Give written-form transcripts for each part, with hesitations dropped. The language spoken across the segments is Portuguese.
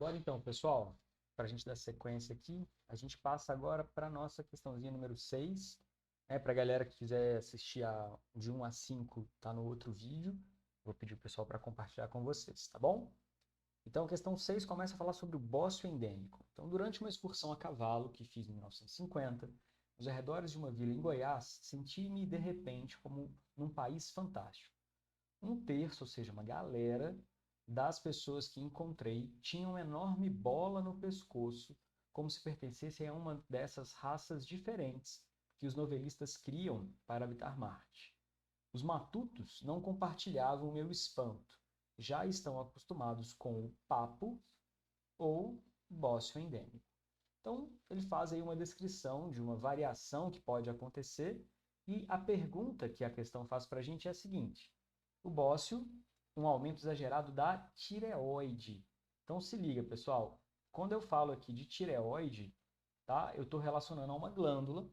Bora então, pessoal, para a gente dar sequência aqui, a gente passa agora para a nossa questãozinha número 6. Para a galera que quiser assistir de 1 a 5, tá no outro vídeo. Vou pedir o pessoal para compartilhar com vocês, tá bom? Então, a questão 6 começa a falar sobre o bócio endêmico. Então, durante uma excursão a cavalo que fiz em 1950, nos arredores de uma vila em Goiás, senti-me de repente como num país fantástico. Um terço, ou seja, uma galera das pessoas que encontrei tinha uma enorme bola no pescoço, como se pertencessem a uma dessas raças diferentes que os novelistas criam para habitar Marte. Os matutos não compartilhavam o meu espanto, já estão acostumados com o papo ou bócio endêmico. Então, ele faz aí uma descrição de uma variação que pode acontecer, e a pergunta que a questão faz para a gente é a seguinte: o bócio, um aumento exagerado da tireoide. Então, se liga, pessoal, quando eu falo aqui de tireoide, tá? Eu estou relacionando a uma glândula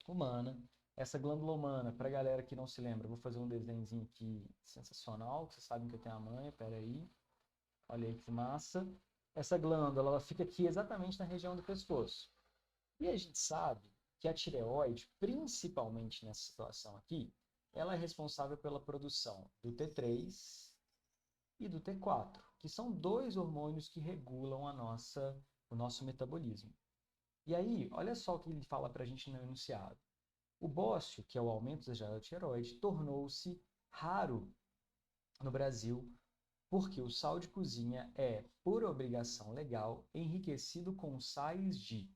humana. Essa glândula humana, para a galera que não se lembra, eu vou fazer um desenhozinho aqui sensacional, que vocês sabem que eu tenho a manha, peraí. Olha aí que massa. Essa glândula, ela fica aqui exatamente na região do pescoço. E a gente sabe que a tireoide, principalmente nessa situação aqui, ela é responsável pela produção do T3 e do T4, que são dois hormônios que regulam o nosso metabolismo. E aí, olha só o que ele fala para a gente no enunciado. O bócio, que é o aumento exagerado da tireoide, tornou-se raro no Brasil porque o sal de cozinha é, por obrigação legal, enriquecido com sais de.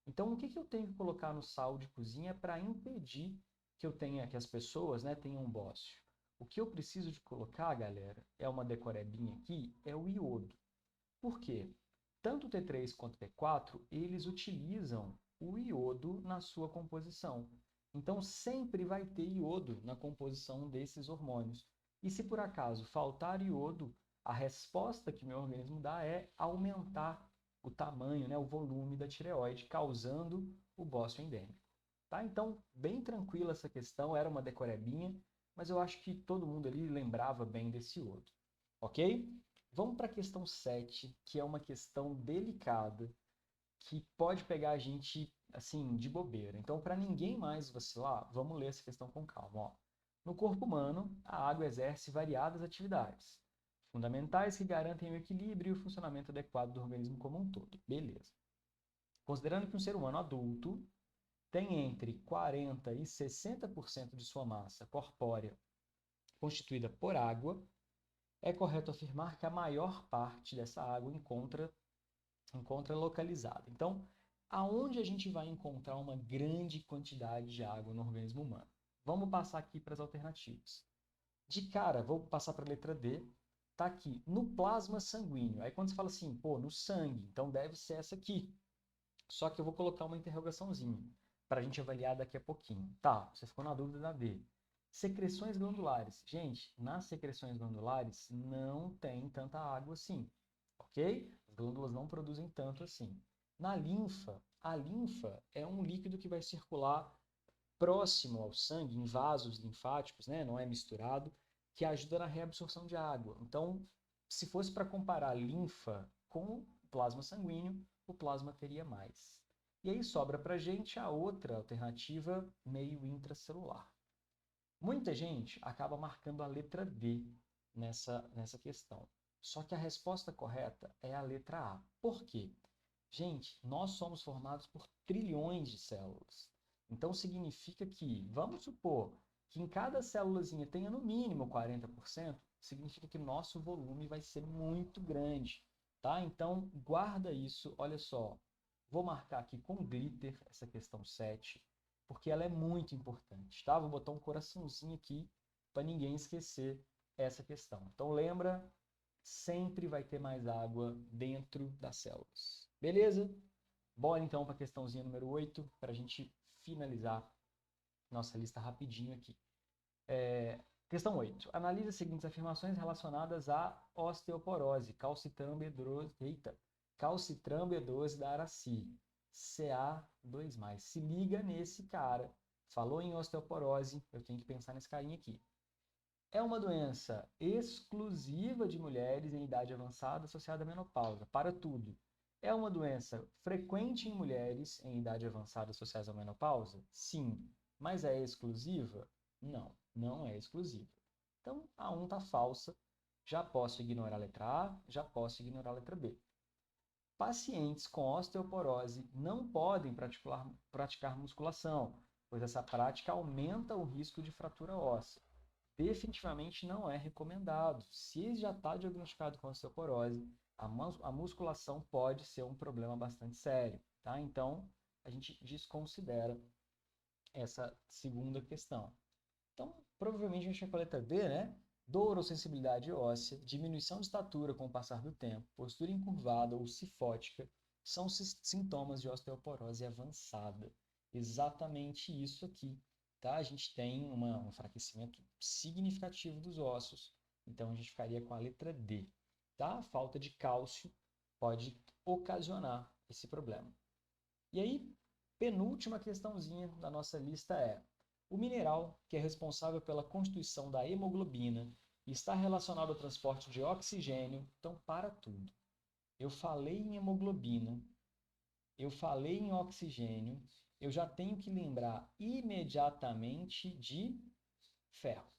Então, o que eu tenho que colocar no sal de cozinha para impedir que as pessoas, né, tenham bócio? O que eu preciso de colocar, galera, é uma decorebinha aqui, é o iodo. Por quê? Tanto o T3 quanto o T4, eles utilizam o iodo na sua composição. Então, sempre vai ter iodo na composição desses hormônios. E se por acaso faltar iodo, a resposta que meu organismo dá é aumentar o tamanho, né, o volume da tireoide, causando o bócio endêmico. Tá? Então, bem tranquila essa questão, era uma decorebinha, mas eu acho que todo mundo ali lembrava bem desse iodo. Ok? Vamos para a questão 7, que é uma questão delicada, que pode pegar a gente assim de bobeira. Então, para ninguém mais vacilar, vamos ler essa questão com calma. Ó. No corpo humano, a água exerce variadas atividades, fundamentais que garantem o equilíbrio e o funcionamento adequado do organismo como um todo. Beleza. Considerando que um ser humano adulto tem entre 40% e 60% de sua massa corpórea constituída por água, é correto afirmar que a maior parte dessa água encontra localizada. Então, aonde a gente vai encontrar uma grande quantidade de água no organismo humano? Vamos passar aqui para as alternativas. De cara, vou passar para a letra D. Está aqui, no plasma sanguíneo. Aí quando você fala assim, pô, no sangue, então deve ser essa aqui. Só que eu vou colocar uma interrogaçãozinha para a gente avaliar daqui a pouquinho. Tá, você ficou na dúvida da D. Secreções glandulares. Gente, nas secreções glandulares não tem tanta água assim, ok? As glândulas não produzem tanto assim. Na linfa, a linfa é um líquido que vai circular próximo ao sangue, em vasos linfáticos, né? Não é misturado, que ajuda na reabsorção de água. Então, se fosse para comparar linfa com plasma sanguíneo, o plasma teria mais. E aí sobra para a gente a outra alternativa, meio intracelular. Muita gente acaba marcando a letra D nessa questão. Só que a resposta correta é a letra A. Por quê? Gente, nós somos formados por trilhões de células. Então significa que, vamos supor, que em cada célulazinha tenha no mínimo 40%, significa que nosso volume vai ser muito grande, tá? Então guarda isso, olha só. Vou marcar aqui com glitter essa questão 7, porque ela é muito importante, tá? Vou botar um coraçãozinho aqui para ninguém esquecer essa questão. Então lembra, sempre vai ter mais água dentro das células. Beleza? Bora então para a questãozinha número 8, para a gente finalizar nossa lista rapidinho aqui. Questão 8. Analise as seguintes afirmações relacionadas à osteoporose, calcitrão B12, eita, calcitrão B12 da Araci, Ca2+. Se liga nesse cara. Falou em osteoporose, eu tenho que pensar nesse carinha aqui. É uma doença exclusiva de mulheres em idade avançada associada à menopausa, para tudo. É uma doença frequente em mulheres em idade avançada associada à menopausa? Sim. Mas é exclusiva? Não, não é exclusiva. Então, a 1 está falsa. Já posso ignorar a letra A, já posso ignorar a letra B. Pacientes com osteoporose não podem praticar musculação, pois essa prática aumenta o risco de fratura óssea. Definitivamente não é recomendado. Se já está diagnosticado com osteoporose, a musculação pode ser um problema bastante sério, tá? Então, a gente desconsidera essa segunda questão. Então, provavelmente a gente vai com a letra D, né? Dor ou sensibilidade óssea, diminuição de estatura com o passar do tempo, postura encurvada ou cifótica são sintomas de osteoporose avançada. Exatamente isso aqui, tá? A gente tem um enfraquecimento significativo dos ossos, então a gente ficaria com a letra D, tá? A falta de cálcio pode ocasionar esse problema. E aí, penúltima questãozinha da nossa lista é: o mineral que é responsável pela constituição da hemoglobina e está relacionado ao transporte de oxigênio, então para tudo. Eu falei em hemoglobina, eu falei em oxigênio, eu já tenho que lembrar imediatamente de ferro,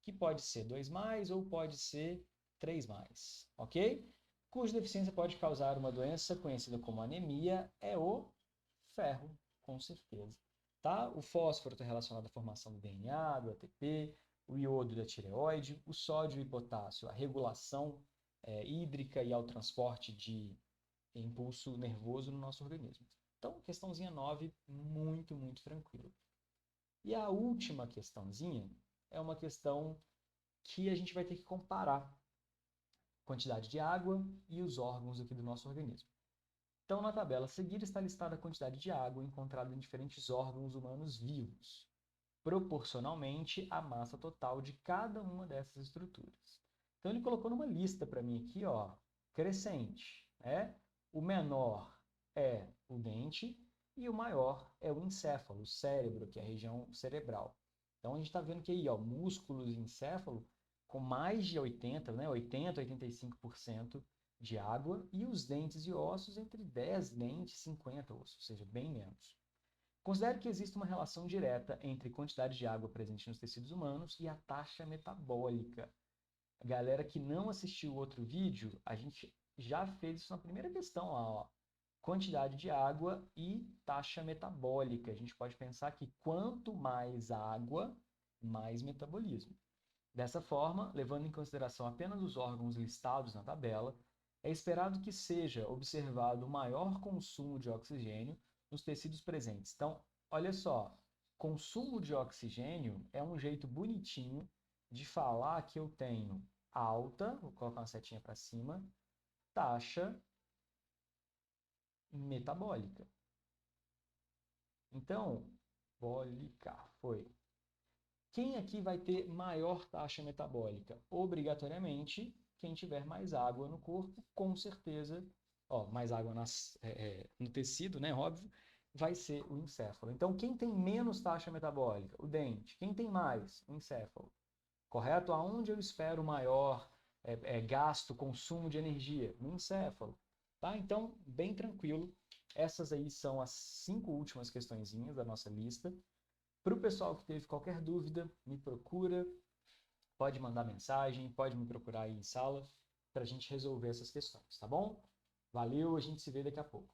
que pode ser 2+, ou pode ser 3+, ok? Cuja deficiência pode causar uma doença conhecida como anemia, é o ferro, com certeza. Tá? O fósforo está relacionado à formação do DNA, do ATP, o iodo da tireoide, o sódio e o potássio, a regulação hídrica e ao transporte de impulso nervoso no nosso organismo. Então, questãozinha 9, muito, muito tranquila. E a última questãozinha é uma questão que a gente vai ter que comparar a quantidade de água e os órgãos aqui do nosso organismo. Então, na tabela a seguir está listada a quantidade de água encontrada em diferentes órgãos humanos vivos, proporcionalmente à massa total de cada uma dessas estruturas. Então, ele colocou numa lista para mim aqui, ó, crescente, né? O menor é o dente e o maior é o encéfalo, o cérebro, que é a região cerebral. Então, a gente está vendo que aí, ó, músculos e encéfalo com mais de 80, né, 80, 85% de água, e os dentes e ossos entre 10 dentes e 50 ossos, ou seja, bem menos. Considere que existe uma relação direta entre quantidade de água presente nos tecidos humanos e a taxa metabólica. A galera que não assistiu o outro vídeo, a gente já fez isso na primeira questão lá, ó. Quantidade de água e taxa metabólica. A gente pode pensar que quanto mais água, mais metabolismo. Dessa forma, levando em consideração apenas os órgãos listados na tabela, é esperado que seja observado o maior consumo de oxigênio nos tecidos presentes. Então, olha só, consumo de oxigênio é um jeito bonitinho de falar que eu tenho alta, vou colocar uma setinha para cima, taxa metabólica. Então, bólica, foi. Quem aqui vai ter maior taxa metabólica? Obrigatoriamente, quem tiver mais água no corpo, com certeza, ó, mais água no tecido, né, óbvio, vai ser o encéfalo. Então, quem tem menos taxa metabólica? O dente. Quem tem mais? O encéfalo. Correto? Aonde eu espero maior gasto, consumo de energia? No encéfalo. Tá? Então, bem tranquilo. Essas aí são as 5 últimas questõezinhas da nossa lista. Para o pessoal que teve qualquer dúvida, me procura, pode mandar mensagem, pode me procurar aí em sala para a gente resolver essas questões, tá bom? Valeu, a gente se vê daqui a pouco.